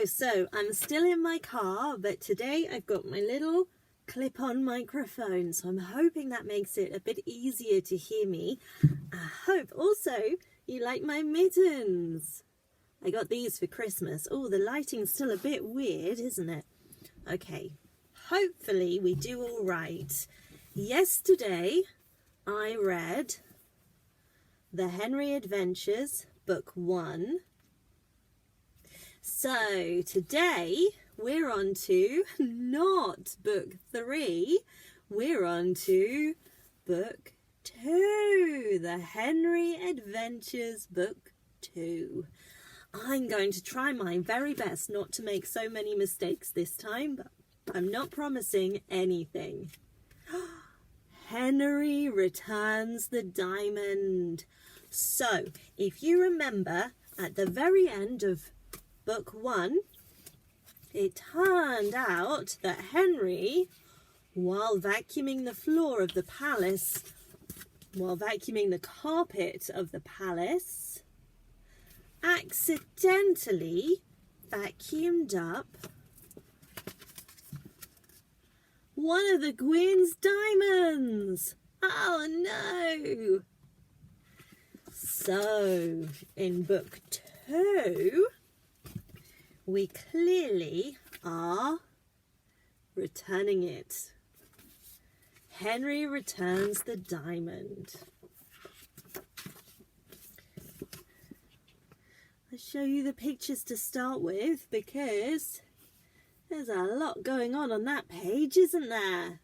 So I'm still in my car, but today I've got my little clip-on microphone, so I'm hoping that makes it a bit easier to hear me. I hope also you like my mittens. I got these for Christmas. Oh, the lighting's still a bit weird, isn't it? Okay, hopefully we do all right. Yesterday I read The Henry Adventures, Book 1. So today we're on to not Book 3, we're on to Book 2, The Henry Adventures, Book 2. I'm going to try my very best not to make so many mistakes this time, but I'm not promising anything. Henry returns the diamond. So, if you remember, at the very end of Book 1, it turned out that Henry, while vacuuming the floor of the palace, while vacuuming the carpet of the palace, accidentally vacuumed up one of the Queen's diamonds. Oh no! So, in Book 2, we clearly are returning it. Henry returns the diamond. I'll show you the pictures to start with because there's a lot going on that page, isn't there?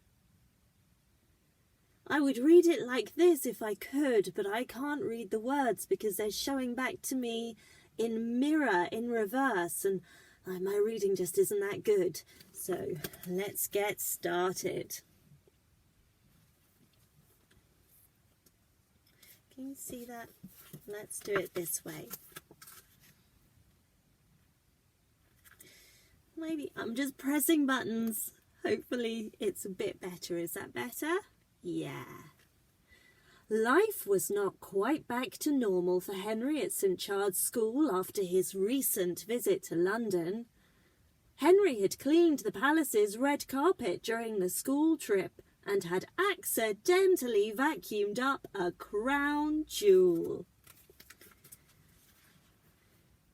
I would read it like this if I could, but I can't read the words because they're showing back to me in mirror, in reverse, and my reading just isn't that good. So let's get started. Can you see that? Let's do it this way. Maybe I'm just pressing buttons. Hopefully it's a bit better. Is that better? Yeah. Life was not quite back to normal for Henry at St. Chard's School after his recent visit to London. Henry had cleaned the palace's red carpet during the school trip and had accidentally vacuumed up a crown jewel.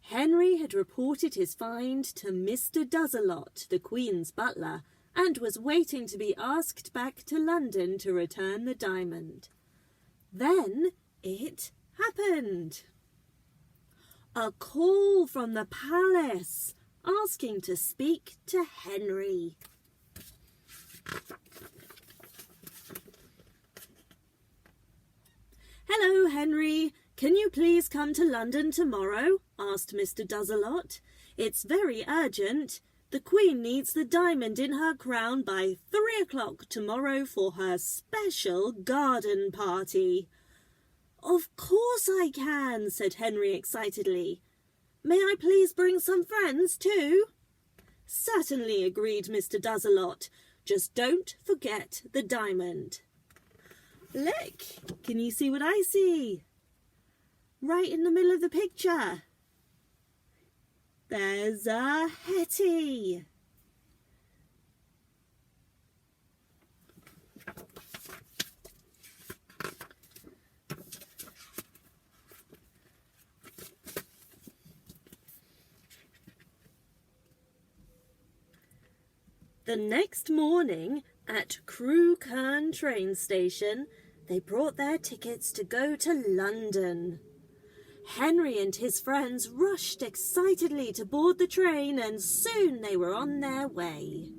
Henry had reported his find to Mr. Does-a-lot, the Queen's butler, and was waiting to be asked back to London to return the diamond. Then it happened. A call from the palace asking to speak to Henry. Hello, Henry. Can you please come to London tomorrow? Asked Mr. Does-a-lot. It's very urgent. The Queen needs the diamond in her crown by 3 o'clock tomorrow for her special garden party. Of course I can, said Henry excitedly. May I please bring some friends too? Certainly, agreed Mr. Does-a-lot. Just don't forget the diamond. Look, can you see what I see? Right in the middle of the picture. There's a Hetty. The next morning at Crewkerne train station, they brought their tickets to go to London. Henry and his friends rushed excitedly to board the train, and soon they were on their way.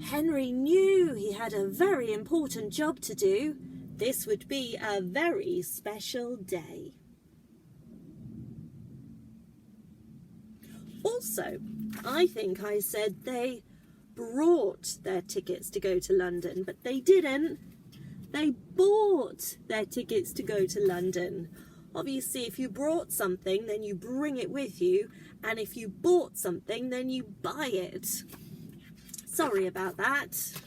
Henry knew he had a very important job to do. This would be a very special day. Also, I think I said they brought their tickets to go to London, but they didn't. They bought their tickets to go to London. Obviously, if you brought something, then you bring it with you, and if you bought something, then you buy it. Sorry about that.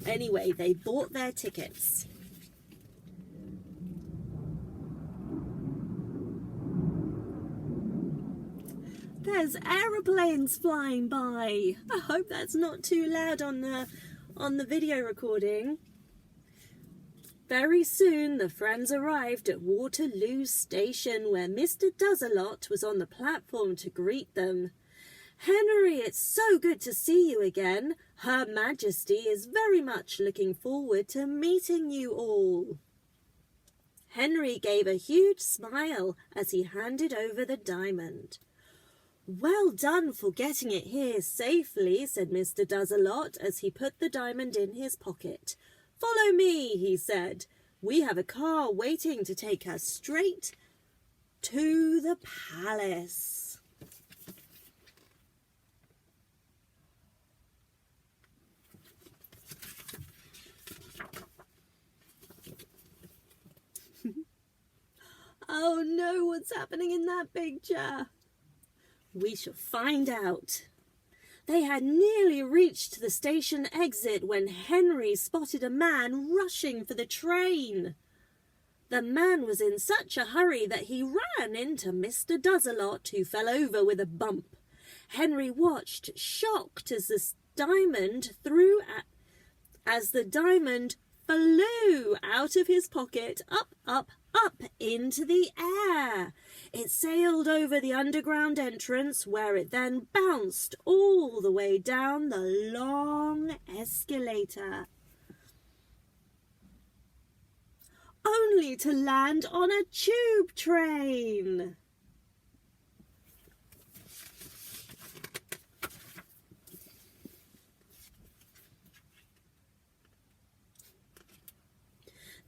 Anyway, they bought their tickets. There's aeroplanes flying by. I hope that's not too loud on the video recording. Very soon the friends arrived at Waterloo Station, where Mr. Does-a-Lot was on the platform to greet them. "Henry, it's so good to see you again. Her Majesty is very much looking forward to meeting you all." Henry gave a huge smile as he handed over the diamond. "Well done for getting it here safely," said Mr. Does-a-Lot as he put the diamond in his pocket. "Follow me," he said. "We have a car waiting to take us straight to the palace." Oh no, what's happening in that picture? We shall find out. They had nearly reached the station exit when Henry spotted a man rushing for the train. The man was in such a hurry that he ran into Mr. Does-a-Lot, who fell over with a bump. Henry watched, shocked, as the diamond flew out of his pocket, up, up, up into the air. It sailed over the underground entrance, where it then bounced all the way down the long escalator, only to land on a tube train.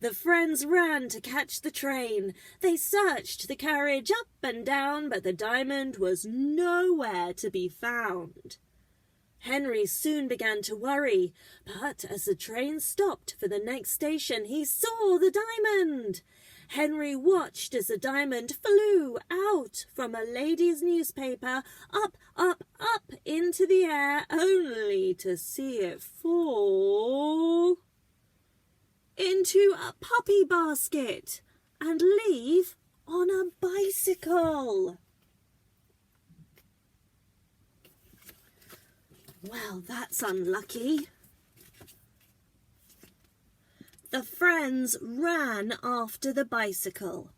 The friends ran to catch the train. They searched the carriage up and down, but the diamond was nowhere to be found. Henry soon began to worry, but as the train stopped for the next station, he saw the diamond. Henry watched as the diamond flew out from a lady's newspaper, up, up, up into the air, only to see it fall into a puppy basket and leave on a bicycle. Well, that's unlucky. The friends ran after the bicycle.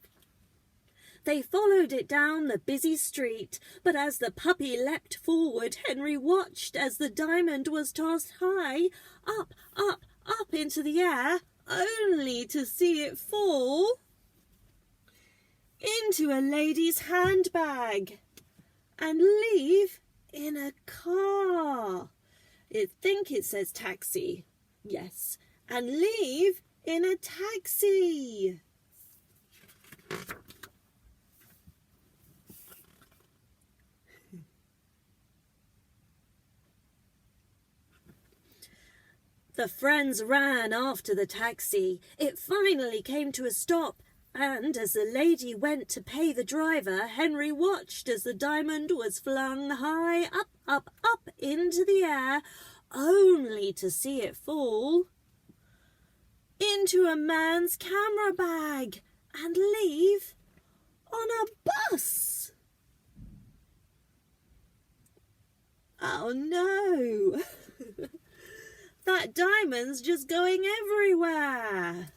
They followed it down the busy street, but as the puppy leapt forward, Henry watched as the diamond was tossed high, up, up, up into the air, only to see it fall into a lady's handbag and leave in a car. I think it says taxi. Yes, and leave in a taxi. The friends ran after the taxi. It finally came to a stop, and as the lady went to pay the driver, Henry watched as the diamond was flung high, up, up, up into the air, only to see it fall into a man's camera bag and leave on a bus. Oh no! That diamond's just going everywhere.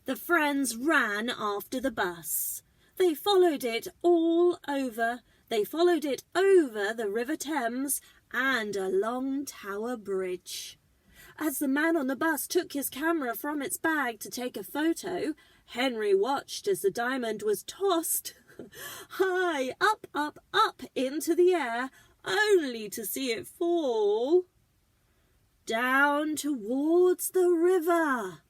The friends ran after the bus. They followed it over the River Thames and along Tower Bridge. As the man on the bus took his camera from its bag to take a photo, Henry watched as the diamond was tossed high, up, up, up into the air, only to see it fall down towards the river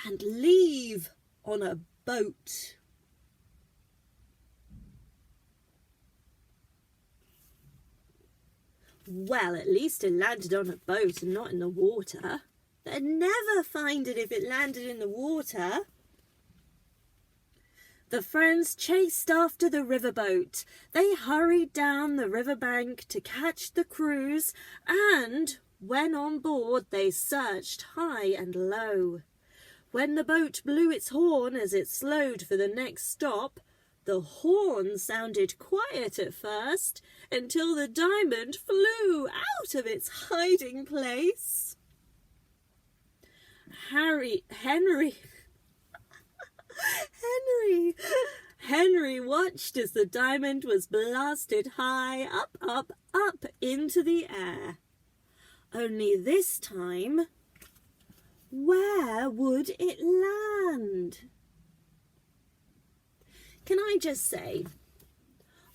and leave on a boat. Well, at least it landed on a boat and not in the water. They'd never find it if it landed in the water. The friends chased after the riverboat. They hurried down the riverbank to catch the cruise, and when on board they searched high and low. When the boat blew its horn as it slowed for the next stop, the horn sounded quiet at first until the diamond flew out of its hiding place. Henry watched as the diamond was blasted high up, up, up into the air. Only this time, where would it land? Can I just say,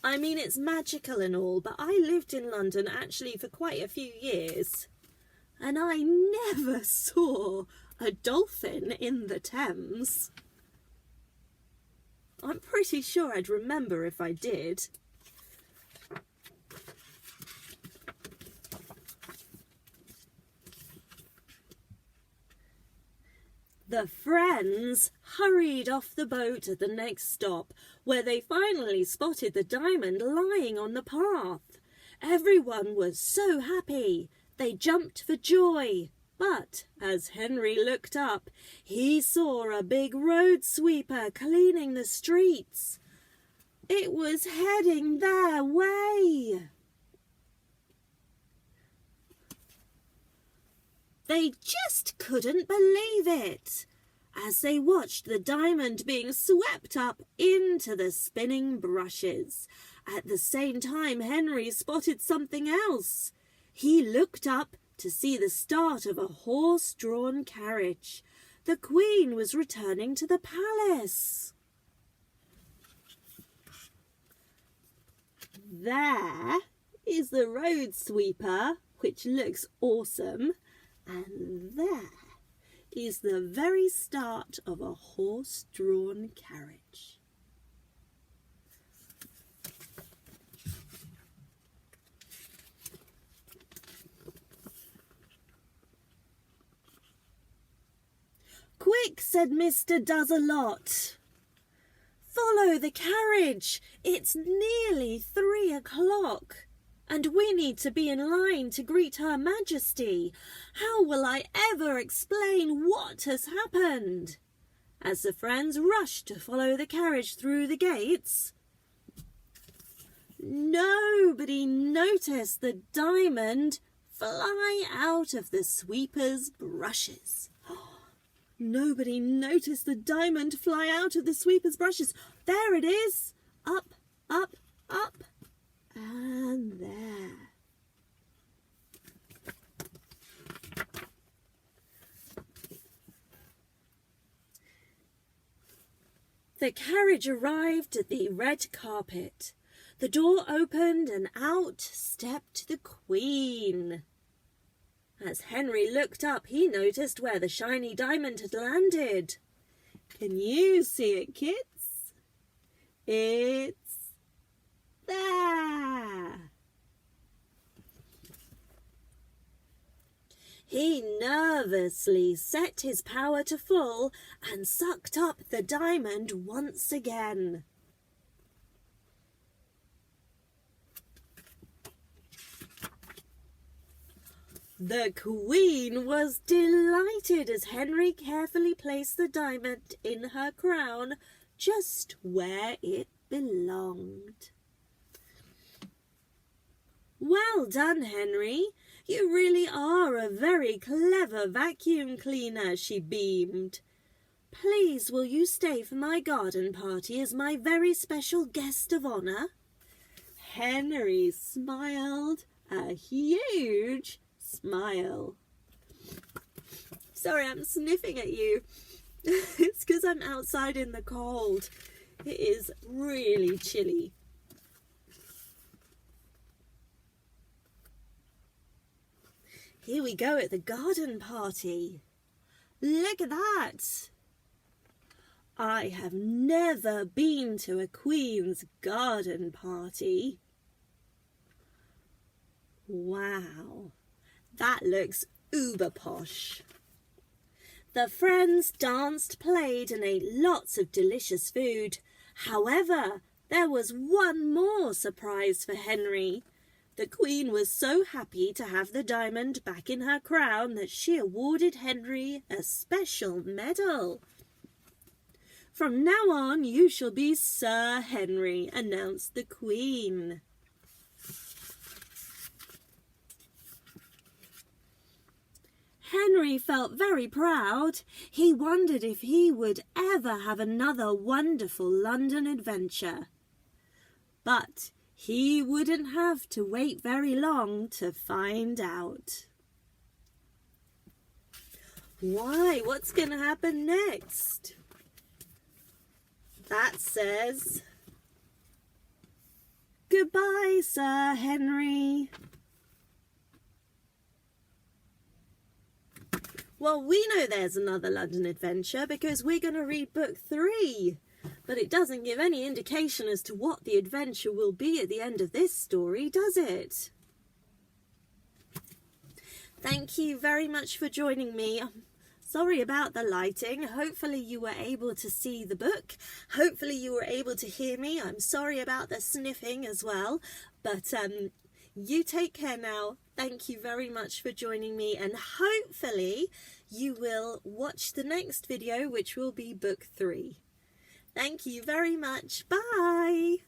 I mean, it's magical and all, but I lived in London actually for quite a few years, and I never saw a dolphin in the Thames. I'm pretty sure I'd remember if I did. The friends hurried off the boat at the next stop, where they finally spotted the diamond lying on the path. Everyone was so happy. They jumped for joy. But as Henry looked up, he saw a big road sweeper cleaning the streets. It was heading their way. They just couldn't believe it as they watched the diamond being swept up into the spinning brushes. At the same time, Henry spotted something else. He looked up to see the start of a horse-drawn carriage. The Queen was returning to the palace. There is the road sweeper, which looks awesome. And there is the very start of a horse-drawn carriage. "Quick," said Mr. Does-a-lot. "Follow the carriage. It's nearly 3 o'clock. And we need to be in line to greet Her Majesty. How will I ever explain what has happened?" As the friends rushed to follow the carriage through the gates, nobody noticed the diamond fly out of the sweeper's brushes. Nobody noticed the diamond fly out of the sweeper's brushes. There it is. Up, up, up. And there. The carriage arrived at the red carpet. The door opened and out stepped the Queen. As Henry looked up, he noticed where the shiny diamond had landed. Can you see it, kids? It's there. He nervously set his power to full and sucked up the diamond once again. The Queen was delighted as Henry carefully placed the diamond in her crown just where it belonged. "Well done, Henry. You really are a very clever vacuum cleaner," she beamed. "Please, will you stay for my garden party as my very special guest of honour?" Henry smiled a huge smile. Sorry, I'm sniffing at you. It's because I'm outside in the cold. It is really chilly. Here we go at the garden party. Look at that. I have never been to a Queen's garden party. Wow. That looks uber posh. The friends danced, played and ate lots of delicious food. However, there was one more surprise for Henry. The Queen was so happy to have the diamond back in her crown that she awarded Henry a special medal. "From now on you shall be Sir Henry," announced the Queen. Henry felt very proud. He wondered if he would ever have another wonderful London adventure. But he wouldn't have to wait very long to find out. Why? What's going to happen next? That says, "Goodbye, Sir Henry." Well, we know there's another London adventure because we're going to read book 3. But it doesn't give any indication as to what the adventure will be at the end of this story, does it? Thank you very much for joining me. Sorry about the lighting. Hopefully you were able to see the book. Hopefully you were able to hear me. I'm sorry about the sniffing as well. But you take care now. Thank you very much for joining me, and hopefully you will watch the next video, which will be book 3. Thank you very much. Bye.